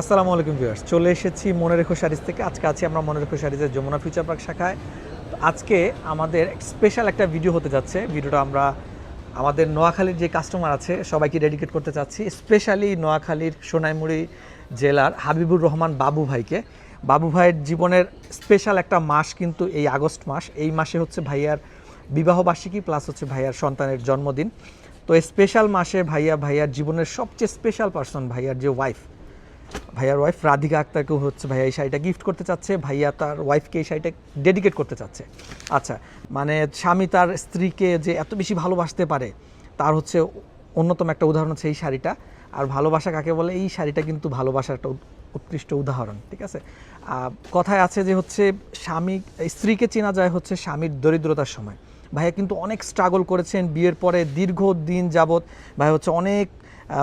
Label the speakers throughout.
Speaker 1: আসসালামু আলাইকুম ভিউয়ার্স, চলে এসেছি মনে রেখো শাড়িজ থেকে। আজকে আছি আমরা মনে রেখো শাড়িজের যমুনা ফিউচার পার্ক শাখায়। তো আজকে আমাদের স্পেশাল একটা ভিডিও হতে যাচ্ছে। ভিডিওটা আমরা আমাদের নোয়াখালীর যে কাস্টমার আছে সবাইকে ডেডিকেট করতে চাচ্ছি, স্পেশালি নোয়াখালীর সোনাইমুড়ি জেলার হাবিবুর রহমান বাবু ভাইকে। বাবু ভাইয়ের জীবনের স্পেশাল একটা মাস কিন্তু এই আগস্ট মাস। এই মাসে হচ্ছে ভাইয়ার বিবাহবার্ষিকী প্লাস হচ্ছে ভাইয়ার সন্তানের জন্মদিন। তো এই স্পেশাল মাসে ভাইয়ার জীবনের সবচেয়ে স্পেশাল পার্সন ভাইয়ার যে ভাইয়ার ওয়াইফ রাধিকা আক্তারকেও হচ্ছে ভাইয়া এই শাড়িটা গিফট করতে চাচ্ছে। ভাইয়া তার ওয়াইফকে এই শাড়িটা ডেডিকেট করতে চাচ্ছে। আচ্ছা, মানে স্বামী তার স্ত্রীকে যে এত বেশি ভালোবাসতে পারে তার হচ্ছে অন্যতম একটা উদাহরণ হচ্ছে এই শাড়িটা। আর ভালোবাসা কাকে বলে, এই শাড়িটা কিন্তু ভালোবাসার একটা উৎকৃষ্ট উদাহরণ। ঠিক আছে, কথায় আছে যে হচ্ছে স্ত্রীকে চেনা যায় হচ্ছে স্বামীর দরিদ্রতার সময়। ভাইয়া কিন্তু অনেক স্ট্রাগল করেছেন বিয়ের পরে, দীর্ঘদিন যাবৎ ভাইয়া হচ্ছে অনেক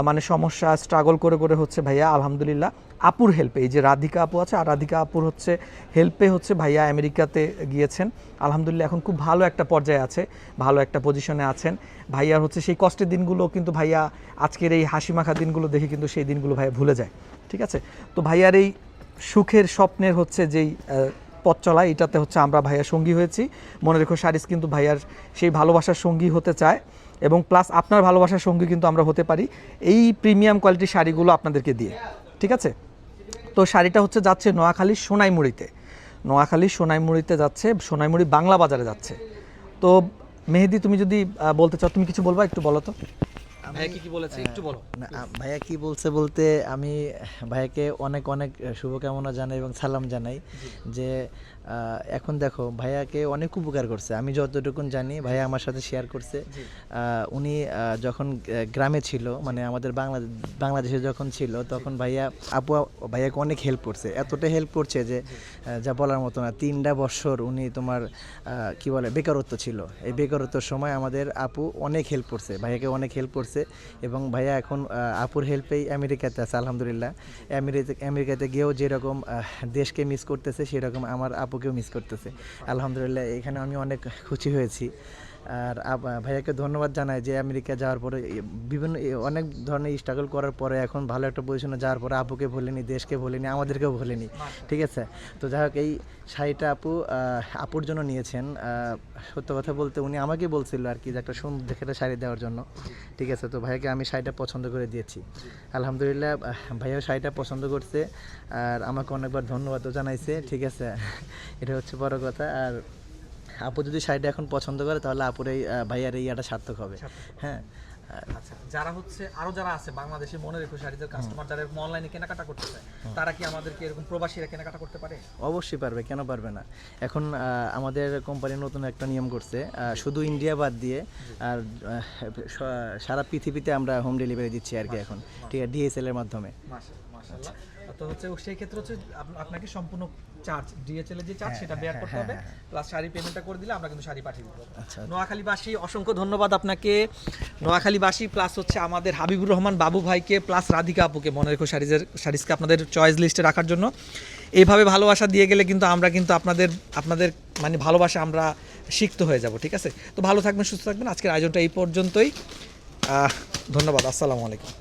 Speaker 1: মানে সমস্যা স্ট্রাগল করে করে হচ্ছে ভাইয়া আলহামদুলিল্লাহ আপুর হেল্পে, এই যে রাধিকা আপু আছে আর রাধিকা আপুর হচ্ছে হেল্পে হচ্ছে ভাইয়া আমেরিকাতে গিয়েছেন। আলহামদুলিল্লাহ এখন খুব ভালো একটা পর্যায়ে আছে, ভালো একটা পজিশনে আছেন। ভাইয়ার হচ্ছে সেই কষ্টের দিনগুলো কিন্তু ভাইয়া আজকের এই হাসি মাখা দিনগুলো দেখে কিন্তু সেই দিনগুলো ভাইয়া ভুলে যায়। ঠিক আছে, তো ভাইয়ার এই সুখের স্বপ্নের হচ্ছে যেই পথ চলা, এটাতে হচ্ছে আমরা ভাইয়ার সঙ্গী হয়েছি। মনে রেখো শাড়িজ কিন্তু ভাইয়ার সেই ভালোবাসার সঙ্গী হতে চায় এবং প্লাস আপনার ভালোবাসার সঙ্গী কিন্তু আমরা হতে পারি এই প্রিমিয়াম কোয়ালিটির শাড়িগুলো আপনাদেরকে দিয়ে। ঠিক আছে, তো শাড়িটা হচ্ছে যাচ্ছে নোয়াখালী সোনাইমুড়িতে যাচ্ছে, সোনাইমুড়ি বাংলা বাজারে যাচ্ছে। তো মেহেদি, তুমি যদি বলতে চাও, তুমি কিছু বলবা, একটু বলো তো ভাইয়া কি বলেছে, একটু বলো।
Speaker 2: ভাইয়া কি বলছে বলতে আমি ভাইয়াকে অনেক অনেক শুভকামনা জানাই এবং সালাম জানাই যে এখন দেখো ভাইয়াকে অনেক উপকার করছে। আমি যতটুকুন জানি ভাইয়া আমার সাথে শেয়ার করছে। উনি যখন গ্রামে ছিল, মানে আমাদের বাংলাদেশে যখন ছিল, তখন ভাইয়াকে অনেক হেল্প করছে। এতটা হেল্প করছে যে যা বলার মতো না। 3টা বছর উনি তোমার কি বলে বেকারত্ব ছিল। এই বেকারত্বের সময় আমাদের আপু অনেক হেল্প করছে, ভাইয়াকে অনেক হেল্প করছে। এবং ভাইয়া এখন আপুর হেল্পেই আমেরিকাতে আছে আলহামদুলিল্লাহ। আমেরিকাতে গিয়েও যেরকম দেশকে মিস করতেছে সেরকম আমার আপুকেও মিস করতেছে আলহামদুলিল্লাহ। এখানে আমি অনেক খুশি হয়েছি। আর ভাইয়াকে ধন্যবাদ জানাই যে আমেরিকা যাওয়ার পরে অনেক ধরনের স্ট্রাগল করার পরে এখন ভালো একটা পজিশনে যাওয়ার পরে আপুকে ভুলিনি, দেশকে ভুলিনি, আমাদেরকেও ভুলিনি। ঠিক আছে, তো যাই হোক এই শাড়িটা আপুর জন্য নিয়েছেন। সত্য কথা বলতে উনি আমাকে বলছিল আর কি যে একটা সুন্দর দেখে একটা শাড়ি দেওয়ার জন্য। ঠিক আছে, তো ভাইয়াকে আমি শাড়িটা পছন্দ করে দিয়েছি আলহামদুলিল্লাহ। ভাইয়াও শাড়িটা পছন্দ করছে আর আমাকে অনেকবার ধন্যবাদও জানাইছে। ঠিক আছে, এটা হচ্ছে বড় কথা। আর আপু যদি শাড়িটা এখন পছন্দ করে তাহলে আপুর এই ভাইয়ার এই ইয়াটা সার্থক হবে। হ্যাঁ,
Speaker 1: আচ্ছা, যারা আছে বাংলাদেশে মনে রেখো শাড়িজের কাস্টমার যারা অনলাইনে কেনাকাটা করতে চায়, তারা কি আমাদেরকে এরকম প্রবাসীরা কেনাকাটা করতে পারে?
Speaker 2: অবশ্যই পারবে, কেন পারবে না। এখন আমাদের কোম্পানি নতুন একটা নিয়ম করছে, শুধু ইন্ডিয়া বাদ দিয়ে আর সারা পৃথিবীতে আমরা হোম ডেলিভারি দিচ্ছি আর কি এখন। ঠিক আছে, ডিএসএল এর মাধ্যমে।
Speaker 1: মাশাআল্লাহ। তো হচ্ছে সেই ক্ষেত্রে হচ্ছে আপনাকে সম্পূর্ণ চার্জ, ডিএচএল এর যে চার্জ সেটা বেয়ার করতে হবে, প্লাস শাড়ি পেমেন্টটা করে দিলে আমরা কিন্তু শাড়ি পাঠিয়ে দেবো। নোয়াখালীবাসী অসংখ্য ধন্যবাদ আপনাকে। নোয়াখালীবাসী প্লাস হচ্ছে আমাদের হাবিবুর রহমান বাবু ভাইকে প্লাস রাধিকা আপুকে মনে রেখো শাড়িজকে আপনাদের চয়েস লিস্টে রাখার জন্য। এইভাবে ভালোবাসা দিয়ে গেলে কিন্তু আমরা কিন্তু আপনাদের মানে ভালোবাসা আমরা সিক্ত হয়ে যাব। ঠিক আছে, তো ভালো থাকবেন, সুস্থ থাকবেন। আজকের আয়োজনটা এই পর্যন্তই। ধন্যবাদ, আসসালামু আলাইকুম।